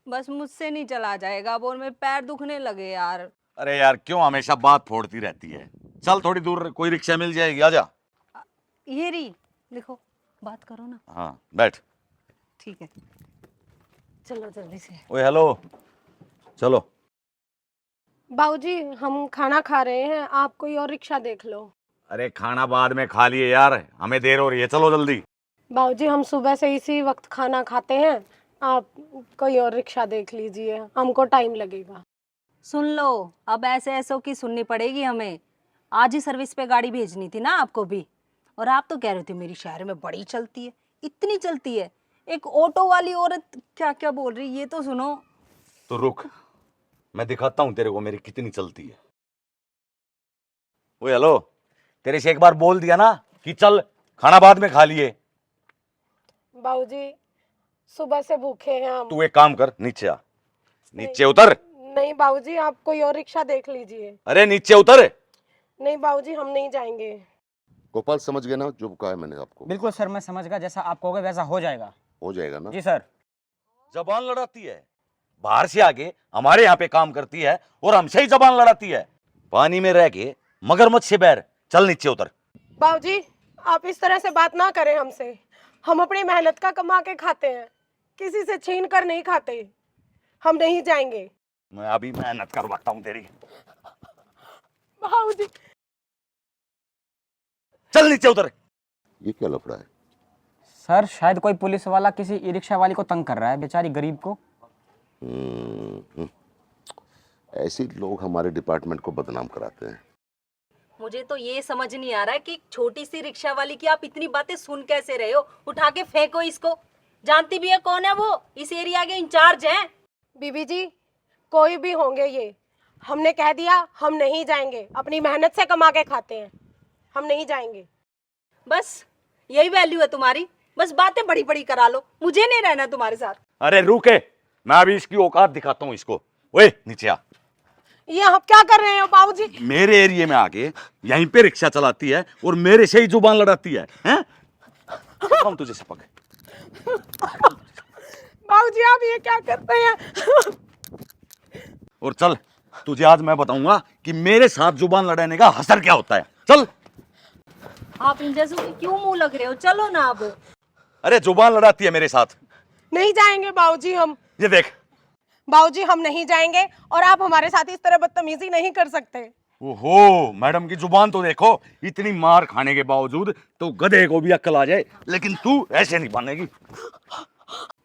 बस मुझसे नहीं चला जाएगा अब और मेरे पैर दुखने लगे यार। अरे यार क्यों हमेशा बात फोड़ती रहती है। चल थोड़ी दूर कोई रिक्शा मिल जाएगी, आजा। ये रही, देखो बात करो ना। हाँ बैठ। ठीक है, चलो जल्दी से। ओए हेलो, चलो। बाबूजी हम खाना खा रहे हैं, आप कोई और रिक्शा देख लो। अरे खाना बाद में खा लिए यार, हमें देर हो रही है, चलो जल्दी। बाबूजी हम सुबह से इसी वक्त खाना खाते हैं, आप कोई और रिक्शा देख लीजिए, हमको टाइम लगेगा। सुन लो, अब ऐसे ऐसों की सुननी पड़ेगी हमें। आज ही सर्विस पे गाड़ी भेजनी थी ना आपको भी, और आप तो कह रहे थे मेरी शहर में बड़ी चलती है, इतनी चलती है। एक ऑटो वाली औरत क्या क्या बोल रही, ये तो सुनो। तो रुक, मैं दिखाता हूँ तेरे को मेरी कितनी चलती है। ओए हेलो, तेरे से एक बार बोल दिया ना कि चल खाना बाद में खा लिए। बाबूजी सुबह से भूखे हैं हम। तू एक काम कर, नीचे आ, नीचे उतर। नहीं बाबूजी आप कोई और रिक्शा देख लीजिए। अरे नीचे उतर। नहीं बाबूजी हम नहीं जाएंगे। गोपाल समझ गए ना जो कहा है मैंने आपको? बिल्कुल सर, मैं समझ गया, जैसा आप कहोगे वैसा हो जाएगा। हो जाएगा ना? जी सर। जबान लड़ाती है, बाहर से आके हमारे यहाँ पे काम करती है और हमसे ही जबान लड़ाती है। पानी में रह के मगरमच्छ से बैर, चल नीचे उतर। बाबूजी आप इस तरह से बात ना करें हमसे, हम अपनी मेहनत का कमा के खाते हैं, किसी से छीन कर नहीं खाते। हम नहीं जाएंगे। मैं अभी मेहनत करवाता हूँ तेरी। बाबूजी चल नीचे उतर। ये क्या लफड़ा है? सर शायद कोई पुलिस वाला किसी ई रिक्शा वाली को तंग कर रहा है, बेचारी गरीब को। ऐसे लोग हमारे डिपार्टमेंट को बदनाम कराते हैं। मुझे तो ये समझ नहीं आ रहा है कि छोटी सी रिक्शा वाली की आप इतनी बातें सुन कैसे रहे हो। उठा के फेंको इसको। जानती भी है कौन है वो, इस एरिया के इंचार्ज हैं। बीबी जी कोई भी होंगे ये, हमने कह दिया हम नहीं जाएंगे, अपनी मेहनत से कमा के खाते हैं, हम नहीं जाएंगे। बस यही वैल्यू है तुम्हारी, बस बातें बड़ी बड़ी करा लो, मुझे नहीं रहना तुम्हारे साथ। अरे रुके, मैं अभी इसकी औकात दिखाता हूँ इसको। ओए नीचे आ। ये आप क्या कर रहे हो बाबूजी? मेरे एरिया में आके यहीं पे रिक्शा चलाती है और मेरे से ही जुबान लड़ाती है, हैं? हम तुझे सपक। बाबूजी आप ये क्या करते हैं? और चल, तुझे आज मैं बताऊंगा कि मेरे साथ जुबान लड़ाने का असर क्या होता है। चल। आप इन जैसों की क्यों मुंह लग रहे हो, चलो ना अब। अरे जुबान लड़ाती है मेरे साथ। नहीं जाएंगे बाबूजी हम। ये देख। बाबूजी हम नहीं जाएंगे, और आप हमारे साथ इस तरह बदतमीजी नहीं कर सकते। ओहो, मैडम की जुबान तो देखो, इतनी मार खाने के बावजूद तो गधे को भी अक्ल आ जाए, लेकिन तू ऐसे नहीं बनेगी।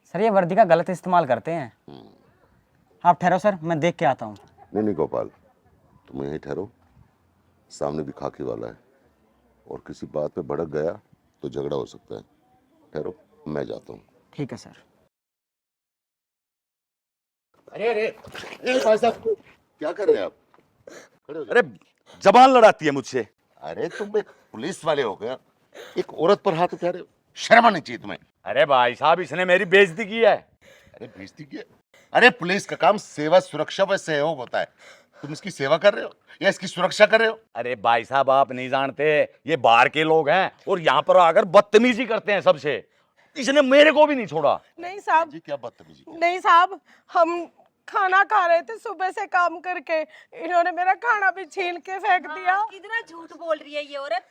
सर ये वर्दी का गलत इस्तेमाल करते हैं। आप ठहरो सर, मैं देख के आता हूँ। नहीं नहीं गोपाल, तुम यहीं ठहरो, सामने भी खाकी वाला है, और किसी बात पे भड़क गया तो झगड़ा हो सकता है। ठहरो, मैं जाता हूँ। ठीक है सर। अरे अरे भाई साहब क्या कर रहे हैं आप? खड़े हो जाओ। अरे जबान लड़ाती है मुझसे। अरे तुम एक पुलिस वाले हो गया, एक औरत पर हाथ उठा रहे हो, शर्म आनी चाहिए तुम्हें। अरे भाई साहब, इसने मेरी बेइज्जती की है। अरे बेइज्जती की है? अरे पुलिस का काम सेवा सुरक्षा व सहयोग होता है, तुम इसकी सेवा कर रहे हो या इसकी सुरक्षा कर रहे हो? अरे भाई साहब, आप नहीं जानते, ये बाहर के लोग हैं और यहाँ पर आकर बदतमीजी करते हैं सबसे। इसने मेरे को भी नहीं छोड़ा। नहीं साहब, जी क्या बदतमीजी की? नहीं साहब, हम खाना खा रहे थे सुबह से काम करके, इन्होंने मेरा खाना भी छीन के फेंक दिया। कितना झूठ बोल रही है ये औरत।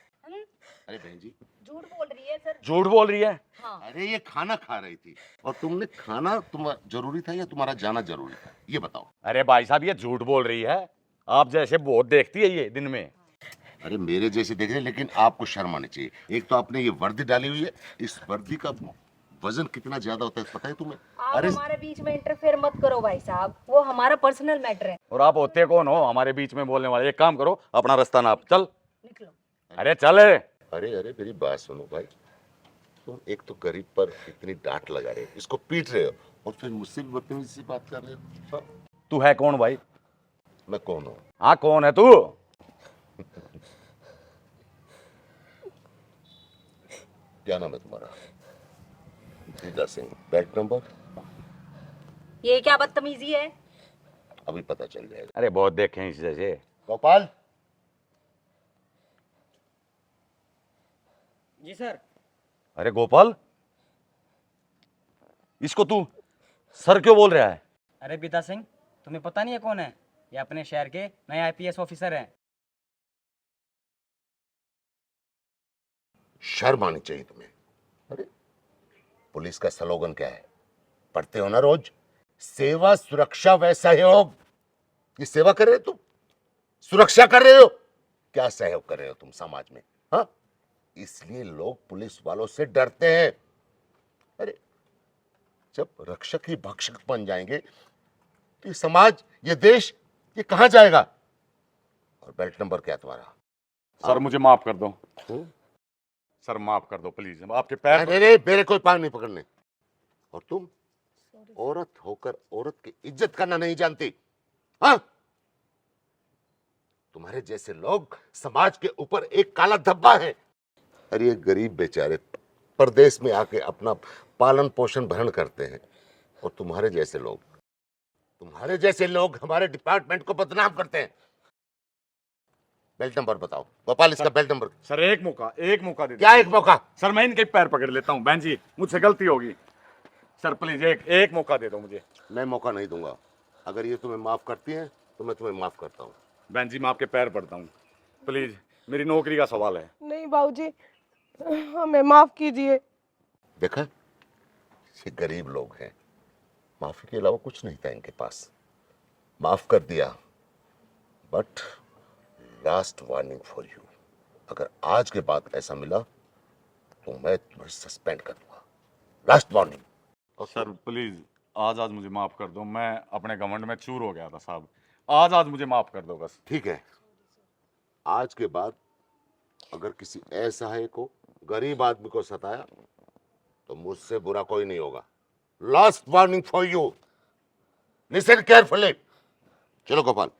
अरे बहन जी, झूठ बोल रही है सर। झूठ बोल रही है। अरे ये खाना खा रही थी, और तुमने खाना तुम्हारा जरूरी था या तुम्हारा जाना जरूरी था, ये बताओ। अरे भाई साहब, ये झूठ बोल रही है। आप जैसे बहुत देखती है ये दिन में। अरे मेरे जैसे देख रहे, लेकिन आपको शर्म आनी चाहिए। एक तो आपने ये वर्दी डाली हुई है, इस वर्दी का वजन कितना ज्यादा होता है पता है तुम्हें? आप अरे हमारे बीच में इंटरफेयर मत करो भाई साहब, वो हमारा पर्सनल मैटर है। और आप होते कौन हो हमारे बीच में बोलने वाले? एक काम करो, अपना रास्ता नाप, चल। निकलो। अरे चल। अरे अरे मेरी बात सुनो भाई, तुम एक तो गरीब पर इतनी डांट लगा रहे हो, इसको पीट रहे हो, और फिर मुझसे भी बदतमीजी से बात कर रहे हो। हाँ? तू है कौन भाई? मैं कौन हूँ? हाँ कौन है तू? क्या नाम है तुम्हारा? दीदा सिंह। Bag number? ये क्या बदतमीजी है? अभी पता चल जाएगा। अरे बहुत देखे हैं इस जैसे। गोपाल। जी सर। अरे गोपाल, इसको तू सर क्यों बोल रहा है? अरे पिता सिंह, तुम्हें पता नहीं है कौन है? ये अपने शहर के नए आईपीएस ऑफिसर हैं। शर्म आनी चाहिए तुम्हें। अरे पुलिस का स्लोगन क्या है, पढ़ते हो ना रोज? सेवा सुरक्षा व सहयोग। ये सेवा कर रहे हो तुम, सुरक्षा कर रहे हो, क्या सहयोग कर रहे हो तुम समाज में? हाँ, इसलिए लोग पुलिस वालों से डरते हैं। अरे जब रक्षक ही भक्षक बन जाएंगे तो ये समाज, ये देश, ये कहां जाएगा? और बेल्ट नंबर क्या है तुम्हारा? सर मुझे माफ कर दो, हम्म? सर माफ कर दो प्लीज, आपके पैर अरे रे, मेरे कोई पांव नहीं पकड़ने। और तुम औरत होकर औरत की इज्जत करना नहीं जानती? हाँ, तुम्हारे जैसे लोग समाज के ऊपर एक काला धब्बा है। अरे ये गरीब बेचारे परदेश में आके अपना पालन पोषण भरण करते हैं, और तुम्हारे जैसे लोग हमारे डिपार्टमेंट को बदनाम करते हैं। बेल्ट नंबर बताओ गोपाल, इसका बेल्ट नंबर। सर एक मौका दे दो। क्या एक मौका? सर मैं इनके पैर पकड़ लेता हूँ, बहन जी मुझसे गलती होगी, सर प्लीज एक मौका दे दो मुझे। मैं मौका नहीं दूंगा। अगर ये तुम्हें माफ करती है तो मैं तुम्हें माफ करता हूँ। बहन जी मैं आपके पैर पड़ता हूँ, प्लीज मेरी नौकरी का सवाल है। नहीं बाबूजी, हमें माफ कीजिए। देखा, ये गरीब लोग हैं, माफी के अलावा कुछ नहीं था इनके पास। माफ कर दिया, but last warning for you, अगर आज के बाद ऐसा मिला तो मैं तुम्हें सस्पेंड कर दूंगा। Last warning. सर प्लीज आज मुझे माफ कर दो, मैं अपने घमंड में चूर हो गया था साहब, आज मुझे माफ कर दो बस। ठीक है, आज के बाद अगर किसी असहाय को, गरीब आदमी को सताया तो मुझसे बुरा कोई नहीं होगा। Last warning for you, listen carefully. चलो गोपाल।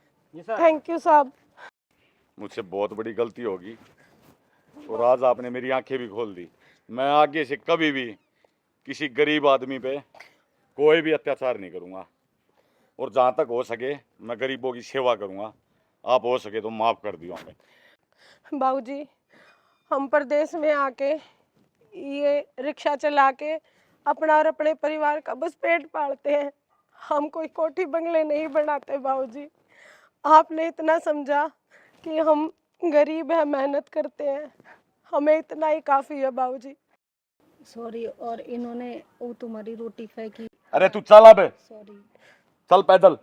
थैंक यू साहब। मुझसे बहुत बड़ी गलती होगी और आज आपने मेरी आंखें भी खोल दी। मैं आगे से कभी भी किसी गरीब आदमी पे कोई भी अत्याचार नहीं करूंगा, और जहां तक हो सके मैं गरीबों की सेवा करूंगा। आप हो सके तो माफ कर दियो हमें। बाबूजी, हम प्रदेश में आके ये रिक्शा चला के अपना और अपने परिवार का बस पेट पालते हैं। हम कोई कोठी बंगले नहीं बनाते बाबूजी। आपने इतना समझा कि हम गरीब हैं, मेहनत करते हैं, हमें इतना ही काफ़ी है बाबूजी। सॉरी, और इन्होंने वो तुम्हारी रोटी फेंकी। अरे तू चल अब, सॉरी। चल पैदल।